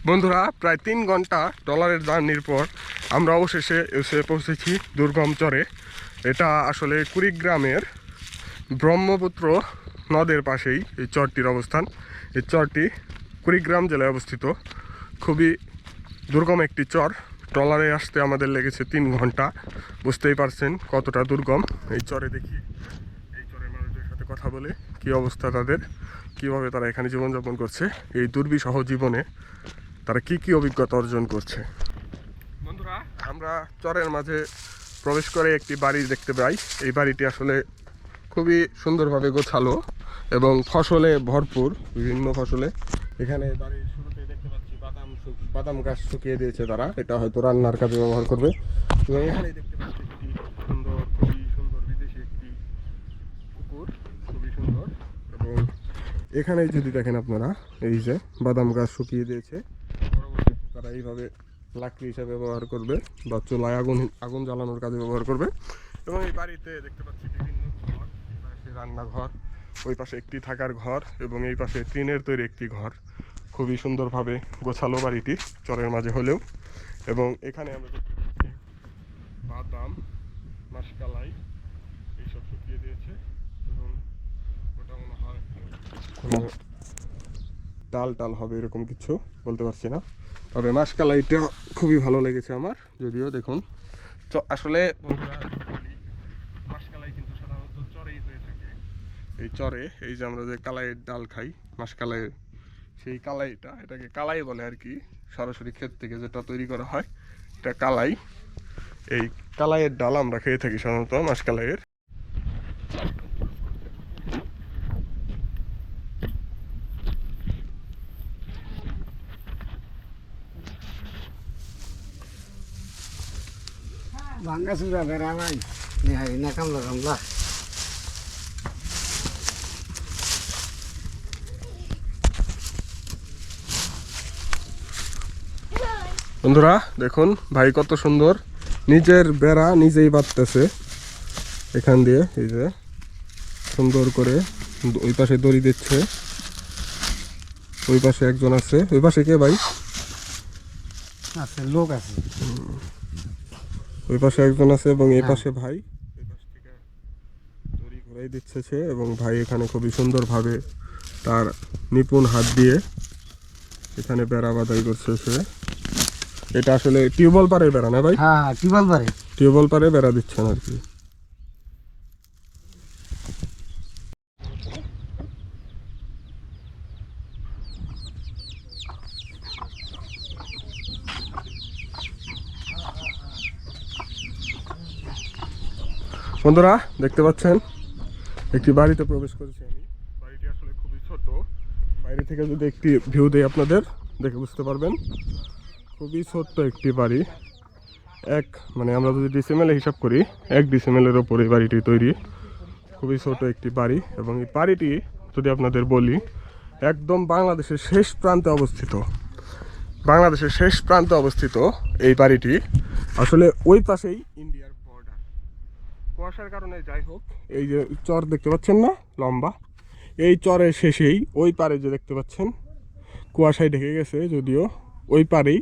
বন্ধুরা, প্রায় 3 ঘন্টা ট্রলারের জার্নির পর আমরা অবশেষে এসে পৌঁছেছি দুর্গম চরে। এটা আসলে কুড়িগ্রামের ব্রহ্মপুত্র নদের পাশেই এই চরটির অবস্থান। এই চরটি কুড়িগ্রাম জেলায় অবস্থিত। খুবই দুর্গম একটি চর। ট্রলারে আসতে আমাদের লেগেছে 3 ঘন্টা। বুঝতেই পারছেন কতটা দুর্গম এই চরে। দেখি এই চরের মানুষদের সাথে কথা বলে কী অবস্থা তাদের, কীভাবে তারা এখানে জীবনযাপন করছে, এই দুর্বিষহ জীবনে তারা কি কি অভিজ্ঞতা অর্জন করছে। বন্ধুরা, আমরা চরের মাঝে প্রবেশ করে একটি বাড়ি দেখতে পাই। এই বাড়িটি আসলে খুবই সুন্দরভাবে গোছালো এবং ফসলে ভরপুর, বিভিন্ন ফসলে। এখানে বাড়ির শুরুতে দেখতে পাচ্ছি বাদাম গাছ শুকিয়ে দিয়েছে তারা, এটা হয়তো রান্নার কাজে ব্যবহার করবে। এবং এখানে দেখতে পাচ্ছি একটি খুবই সুন্দর বিদেশি একটি পুকুর, খুবই সুন্দর। এবং এখানে যদি দেখেন আপনারা, এই যে বাদাম গাছ শুকিয়ে দিয়েছে, তারা এইভাবে লাকড়ি হিসাবে ব্যবহার করবে বা চুলায় আগুন জ্বালানোর কাজে ব্যবহার করবে। এবং এই বাড়িতে দেখতে পাচ্ছি বিভিন্ন ঘর, এই পাশে রান্নাঘর, ওই পাশে একটি থাকার ঘর এবং এই পাশে টিনের তৈরি একটি ঘর। খুবই সুন্দরভাবে গোছালো বাড়িটি চরের মাঝে হলেও। এবং এখানে আমরা দেখতে পাচ্ছি বাদাম, মাসকালাই এইসব শুকিয়ে দিয়েছে। এবং ওটা মনে হয় কোনো ডাল হবে, এরকম কিছু বলতে পারছি না। তবে মাসকালাইটা খুবই ভালো লেগেছে আমার। যদিও দেখুন আসলে মাসকালাই কিন্তু সাধারণত চরেই হয়ে থাকে। এই চরে এই যে আমরা যে কালাইয়ের ডাল খাই, মাসকালাই, সেই কালাইটা, এটাকে কালাই বলে আর কি। সরাসরি ক্ষেত থেকে যেটা তৈরি করা হয় এটা কালাই। এই কালাইয়ের ডাল আমরা খেয়ে থাকি সাধারণত, মাসকালাইয়ের। Bangga sudah beramai. Nih hari ini kan belum lah. বন্ধুরা দেখুন, ভাই কত সুন্দর নিজের বেড়া নিজেই বাঁধতেছে এখান দিয়ে। এই যে সুন্দর করে ওই পাশে দড়ি দিচ্ছে, ওই পাশে একজন আছে। ওই পাশে কে ভাই? আছে লোক আছে, ওই পাশে একজন আছে এবং এই পাশে ভাই এই পাশ থেকে দড়ি ঘুরাই দিচ্ছে সে। এবং ভাই এখানে খুবই সুন্দরভাবে তার নিপুণ হাত দিয়ে এখানে বেড়া বাঁধাই করছে সে। এটা আসলে টিউবওয়েল পারে বেড়া না ভাই? হ্যাঁ টিউবওয়েল পারে, টিউবওয়েল পারে বেড়া দিচ্ছেন আর কি। বন্ধুরা দেখতে পাচ্ছেন একটি বাড়িতে প্রবেশ করেছি আমি। বাড়িটি আসলে খুবই ছোট। বাইরে থেকে যদি একটি ভিউ দেই আপনাদের, দেখে বুঝতে পারবেন খুবই ছোট্ট একটি বাড়ি। মানে আমরা যদি ডিসিমেলে হিসাব করি, 1 ডিসিমেলের ওপর এই বাড়িটি তৈরি। খুবই ছোট একটি বাড়ি। এবং এই বাড়িটি যদি আপনাদের বলি, একদম বাংলাদেশের শেষ প্রান্তে অবস্থিত। বাংলাদেশের শেষ প্রান্তে অবস্থিত এই বাড়িটি। আসলে ওই পাশেই ইন্ডিয়ার বর্ডার। কুয়াশার কারণে যাই হোক, এই যে চর দেখতে পাচ্ছেন না লম্বা, এই চরের শেষেই ওই পারে যে দেখতে পাচ্ছেন কুয়াশায় ঢেকে গেছে যদিও, ওই পারেই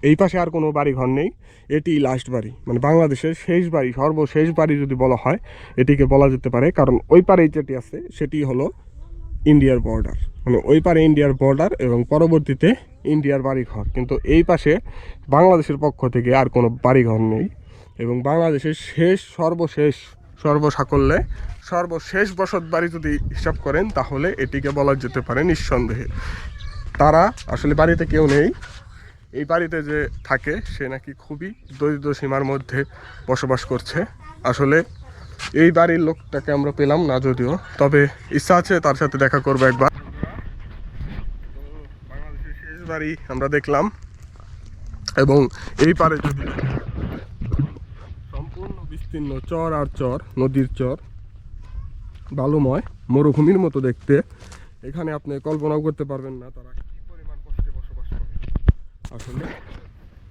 এই পাশে আর কোনো বাড়ি ঘর নেই। এটি লাস্ট বাড়ি, মানে বাংলাদেশের শেষ বাড়ি, সর্বশেষ বাড়ি যদি বলা হয় এটিকে বলা যেতে পারে। কারণ ওই পারেই যেটি আছে সেটি হলো ইন্ডিয়ার বর্ডার, মানে ওই পারে ইন্ডিয়ার বর্ডার এবং পরবর্তীতে ইন্ডিয়ার বাড়িঘর। কিন্তু এই পাশে বাংলাদেশের পক্ষ থেকে আর কোনো বাড়িঘর নেই। এবং বাংলাদেশের সর্বসাকল্যে সর্বশেষ বসত বাড়ি যদি হিসাব করেন তাহলে এটিকে বলা যেতে পারে নিঃসন্দেহে। তারা আসলে বাড়িতে কেউ নেই। এই বাড়িতে যে থাকে সে নাকি খুবই দরিদ্র সীমার মধ্যে বসবাস করছে। আসলে এই বাড়ির লোকটাকে আমরা পেলাম না যদিও, তবে ইচ্ছা আছে তার সাথে দেখা করবো একবার। বাংলাদেশের শেষ বাড়ি আমরা দেখলাম। এবং এই পারে যদি সম্পূর্ণ বিস্তীর্ণ চর আর চর, নদীর চর, বালুময় মরুভূমির মতো দেখতে। এখানে আপনি কল্পনাও করতে পারবেন না তারা কি পরিমাণ কষ্টে বসবাস করে। আসলে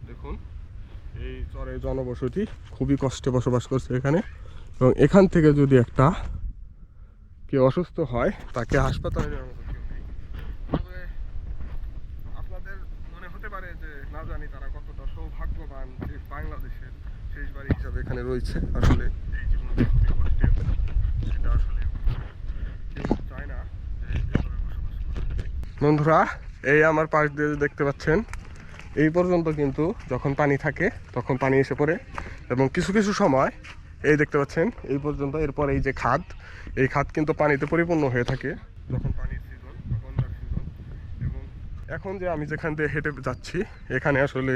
দেখুন এই চরে জনবসতি খুবই কষ্টে বসবাস করছে এখানে। এবং এখান থেকে যদি কেউ অসুস্থ হয় তাকে হাসপাতালে নেওয়ার মতো কেউ নেই। তবে আপনাদের মনে হতে না জানি তারা কতটা সৌভাগ্যবান যে বাংলাদেশের শেষ বাড়ি হিসাবে এখানে রয়েছে। আসলে এই জীবন যতই কষ্টের, সেটা আসলে কেউ চায় না যে এভাবে বসবাস করতে। বন্ধুরা, এই আমার পাশ দিয়ে দেখতে পাচ্ছেন, এই পর্যন্ত কিন্তু যখন পানি থাকে তখন পানি এসে পড়ে, এবং কিছু কিছু সময় এই দেখতে পাচ্ছেন এই পর্যন্ত, এরপর এই যে খাদ, এই খাদ কিন্তু পানিতে পরিপূর্ণ হয়ে থাকে যখন পানির সিজন বা বন্যার সিজন। এবং এখন যে আমি যেখান দিয়ে হেঁটে যাচ্ছি, এখানে আসলে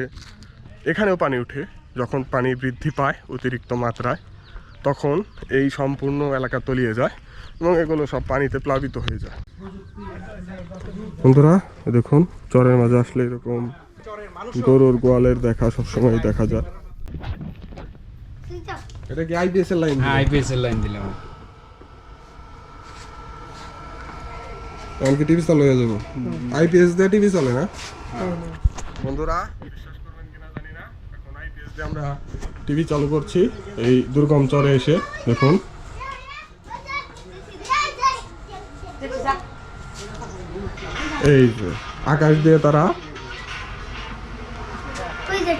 এখানেও পানি উঠে, যখন পানি বৃদ্ধি পায় অতিরিক্ত মাত্রায় তখন এই সম্পূর্ণ এলাকা তলিয়ে যায় এবং এগুলো সব পানিতে প্লাবিত হয়ে যায়। বন্ধুরা দেখুন, চরের মাঝে আসলে এরকম গরুর গোয়ালের দেখা সবসময় দেখা যায়। এটা কি আইপিএস এর লাইন? হ্যাঁ, আইপিএস এর লাইন দিলাম। এমনকি টিভি চালু হয়ে যাবো। আইপিএস দিয়ে টিভি চলে না বন্ধুরা, বিশ্বাস করবেন কিনা জানি না, এখন আইপিএস দিয়ে আমরা টিভি চালু করছি এই দুর্গম চরে এসে। দেখুন এই যে আকাশ দিয়ে তারা,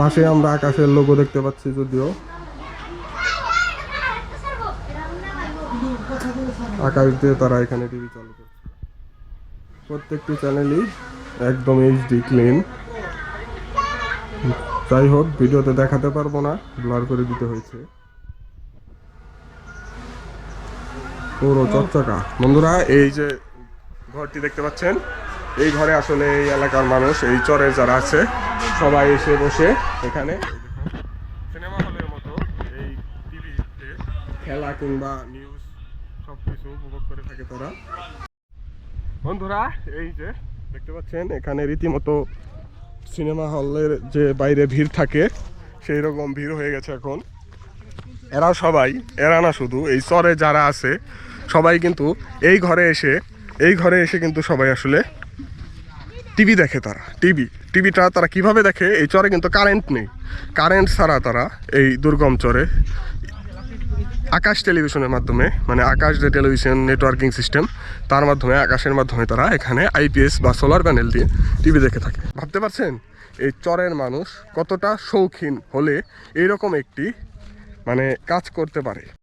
পাশে আমরা আকাশের লোগো দেখতে পাচ্ছি, যদিও আকাশ দিয়ে তারা এখানে টিভি চালু করছে। প্রত্যেকটি চ্যানেলই একদম এইচডি ক্লিন। যাই হোক, ভিডিওতে দেখাতে পারবো না, ব্লার করে দিতে হয়েছে। পুরো চকচকা। বন্ধুরা, এই যে ঘরটি দেখতে পাচ্ছেন, এই ঘরে আসলে এই এলাকার মানুষ, এই চরের যারা আছে সবাই এসে বসে এখানে সিনেমা হলের মতো এই টিভিতে খেলা কিংবা নিউজ সব কিছু উপভোগ করে থাকে তারা। বন্ধুরা, এই যে দেখতে পাচ্ছেন, এখানে রীতিমতো সিনেমা হলের যে বাইরে ভিড় থাকে সেই রকম ভিড় হয়ে গেছে এখন। এরা সবাই, এরা না শুধু, এই চরে যারা আছে সবাই কিন্তু এই ঘরে এসে কিন্তু সবাই আসলে টিভি দেখে। তারা টিভিটা তারা কিভাবে দেখে, এই চরে কিন্তু কারেন্ট নেই, কারেন্ট ছাড়া তারা এই দুর্গম চরে আকাশ টেলিভিশনের মাধ্যমে, মানে আকাশ যে টেলিভিশন নেটওয়ার্কিং সিস্টেম, তার মাধ্যমে, আকাশের মাধ্যমে তারা এখানে আইপিএস বা সোলার প্যানেল দিয়ে টিভি দেখে থাকে। ভাবতে পারছেন এই চরের মানুষ কতটা শৌখিন হলে এইরকম একটি মানে কাজ করতে পারে।